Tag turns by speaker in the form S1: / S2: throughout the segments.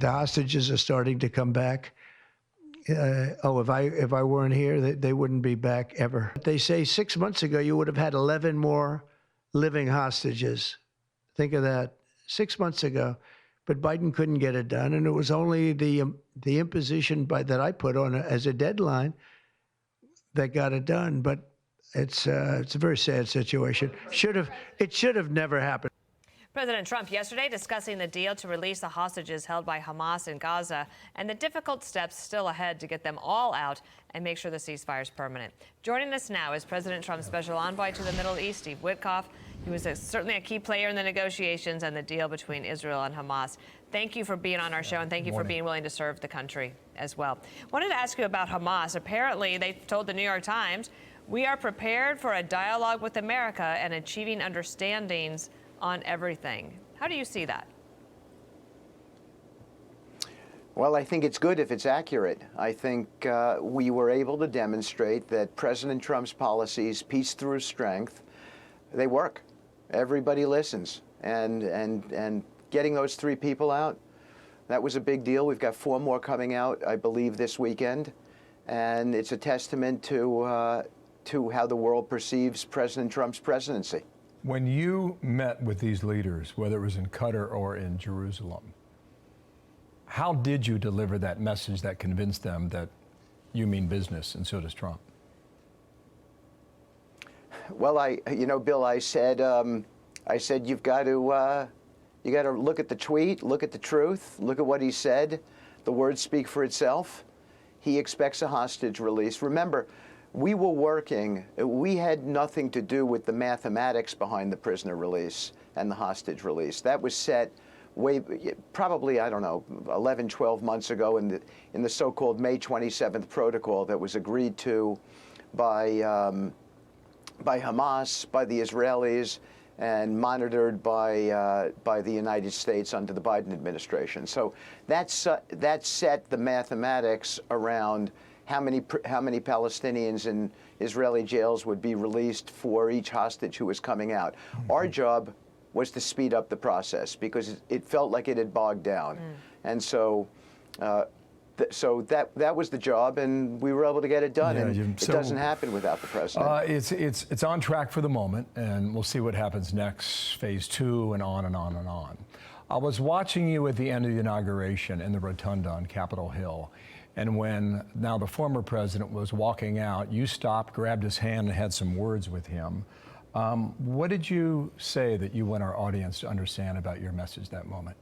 S1: The hostages are starting to come back. If I weren't here, they wouldn't be back ever. They say 6 months ago you would have had 11 more living hostages. Think of that, 6 months ago. But Biden couldn't get it done, and it was only the imposition that I put on as a deadline that got it done. But it's a very sad situation. It should have never happened.
S2: President Trump yesterday discussing the deal to release the hostages held by Hamas in Gaza and the difficult steps still ahead to get them all out and make sure the ceasefire is permanent. Joining us now is President Trump's special envoy to the Middle East, Steve Witkoff. He was certainly a key player in the negotiations and the deal between Israel and Hamas. Thank you for being on our show, and thank you for being willing to serve the country as well. Wanted to ask you about Hamas. Apparently, they told the New York Times, "We are prepared for a dialogue with America and achieving understandings on everything." How do you see that?
S3: Well, I think it's good if it's accurate. I think we were able to demonstrate that President Trump's policies, peace through strength, they work. Everybody listens. And getting those 3 people out, that was a big deal. We've got 4 more coming out, I believe, this weekend. And it's a testament to how the world perceives President Trump's presidency.
S4: When you met with these leaders, whether it was in Qatar or in Jerusalem, how did you deliver that message that convinced them that you mean business and so does Trump?
S3: Well, Bill, I said you've got to look at the tweet, look at the truth, look at what he said. The words speak for itself. He expects a hostage release. Remember, we were working, we had nothing to do with the mathematics behind the prisoner release and the hostage release. That was set probably, I don't know, 11, 12 months ago in the so-called May 27th protocol that was agreed to by Hamas, by the Israelis, and monitored by the United States under the Biden administration. So that set the mathematics around how many Palestinians in Israeli jails would be released for each hostage who was coming out. Our job was to speed up the process because it felt like it had bogged down. And so that was the job, and we were able to get it done. And it doesn't happen without the president.
S4: It's on track for the moment, and we'll see what happens next, phase 2, and on and on and on. I was watching you at the end of the inauguration in the rotunda on Capitol Hill. And when now the former president was walking out, you stopped, grabbed his hand, and had some words with him. What did you say that you want our audience to understand about your message that moment?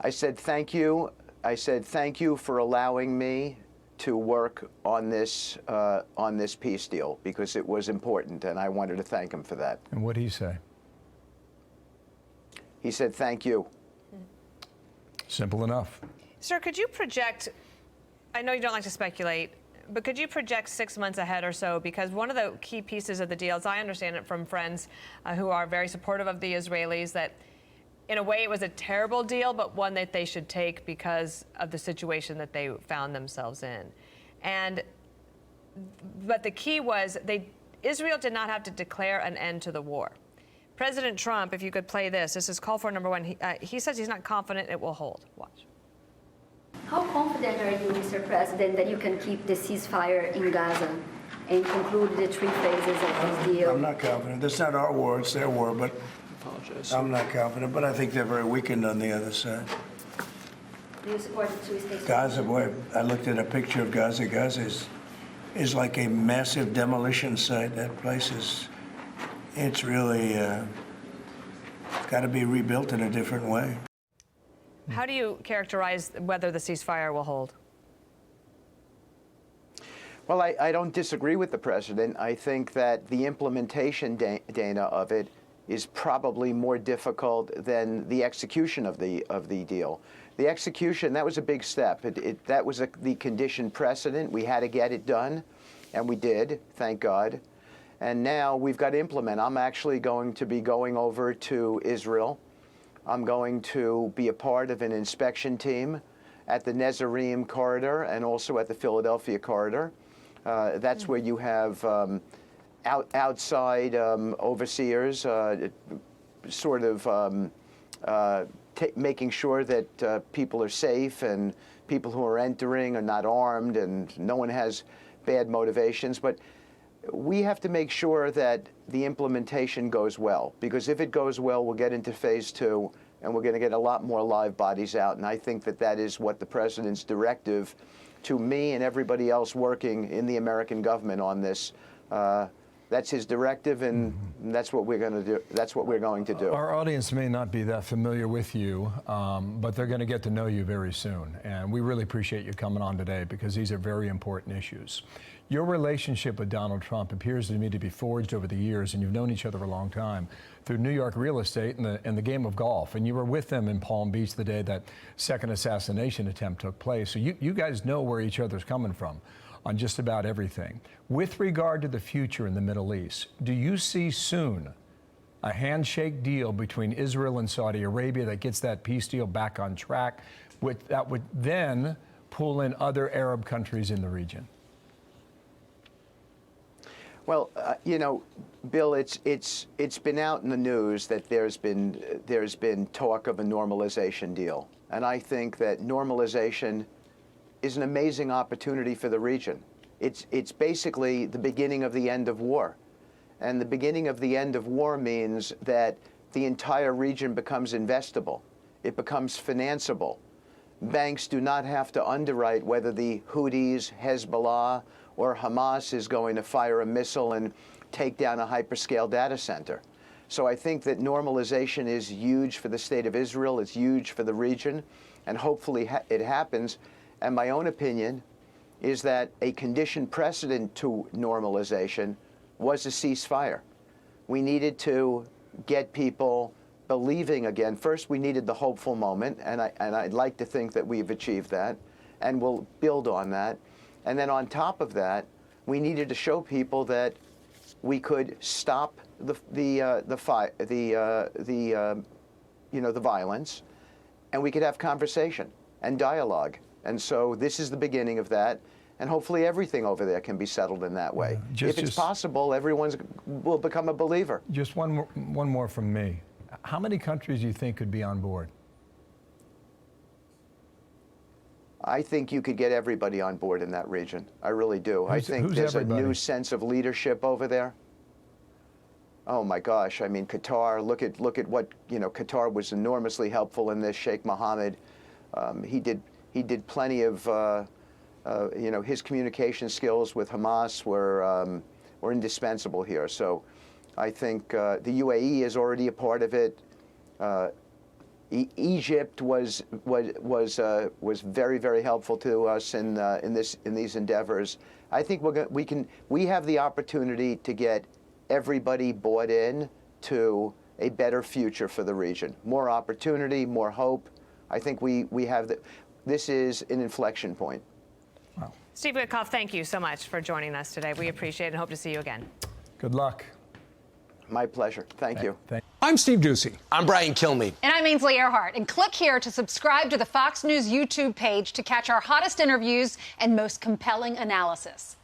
S3: I said, thank you. I said, thank you for allowing me to work on this peace deal because it was important, and I wanted to thank him for that.
S4: And what did he say?
S3: He said, thank you.
S4: Simple enough.
S2: Sir, could you project, I know you don't like to speculate, but could you project 6 months ahead or so? Because one of the key pieces of the deal, as I understand it from friends who are very supportive of the Israelis, that in a way it was a terrible deal, but one that they should take because of the situation that they found themselves in. But the key was Israel did not have to declare an end to the war. President Trump, if you could play this is call for number 1. He says he's not confident it will hold. Watch.
S5: How confident are you, Mr. President, that you can keep the ceasefire in Gaza and conclude the 3 phases of this deal?
S1: I'm not confident. That's not our war, it's their war, but I'm not confident. But I think they're very weakened on the other side.
S5: Do you support the 2-state?
S1: Gaza, boy, I looked at a picture of Gaza. Gaza is like a massive demolition site. That place it's really got to be rebuilt in a different way.
S2: How do you characterize whether the ceasefire will hold?
S3: Well, I don't disagree with the president. I think that the implementation, Dana, of it is probably more difficult than the execution of the deal. The execution, that was a big step. That was the condition precedent. We had to get it done, and we did, thank God. And now we've got to implement. I'm actually going to be going over to Israel. I'm going to be a part of an inspection team at the Netzarim corridor and also at the Philadelphia corridor. That's where you have outside overseers sort of making sure that people are safe and people who are entering are not armed and no one has bad motivations. But we have to make sure that the implementation goes well, because if it goes well, we'll get into phase 2 and we're going to get a lot more live bodies out. And I think that that is what the president's directive to me and everybody else working in the American government on this. That's his directive, and that's what we're going to do. That's what we're going to do.
S4: Our audience may not be that familiar with you, but they're going to get to know you very soon. And we really appreciate you coming on today, because these are very important issues. Your relationship with Donald Trump appears to me to be forged over the years, and you've known each other a long time through New York real estate and the game of golf. And you were with them in Palm Beach the day that second assassination attempt took place. So you guys know where each other's coming from on just about everything. With regard to the future in the Middle East, do you see soon a handshake deal between Israel and Saudi Arabia that gets that peace deal back on track, that would then pull in other Arab countries in the region?
S3: Well, you know, Bill, it's been out in the news that there's been talk of a normalization deal, and I think that normalization is an amazing opportunity for the region. It's basically the beginning of the end of war, and the beginning of the end of war means that the entire region becomes investable. It becomes financeable. Banks do not have to underwrite whether the Houthis, Hezbollah, or Hamas is going to fire a missile and take down a hyperscale data center. So I think that normalization is huge for the state of Israel. It's huge for the region, and hopefully it happens. And my own opinion is that a condition precedent to normalization was a ceasefire. We needed to get people believing again. First, we needed the hopeful moment, and I'd like to think that we've achieved that, and we'll build on that. And then on top of that, we needed to show people that we could stop the violence, and we could have conversation and dialogue. And so this is the beginning of that, and hopefully everything over there can be settled in that way. If it's possible, everyone will become a believer.
S4: Just one more from me. How many countries do you think could be on board?
S3: I think you could get everybody on board in that region. I really do. I think there's a new sense of leadership over there. Oh my gosh! I mean, Qatar. Look at what, you know. Qatar was enormously helpful in this. Sheikh Mohammed, he did plenty of, you know, his communication skills with Hamas were indispensable here. So I think the UAE is already a part of it. Egypt was very, very helpful to us in these endeavors. I think we have the opportunity to get everybody bought in to a better future for the region. More opportunity, more hope. I think we have this is an inflection point.
S2: Wow. Steve Witkoff, thank you so much for joining us today. We appreciate it and hope to see you again.
S4: Good luck.
S3: My pleasure. Thank you.
S6: I'm Steve Doocy.
S7: I'm Brian Kilmeade.
S8: And I'm Ainsley Earhart. And click here to subscribe to the Fox News YouTube page to catch our hottest interviews and most compelling analysis.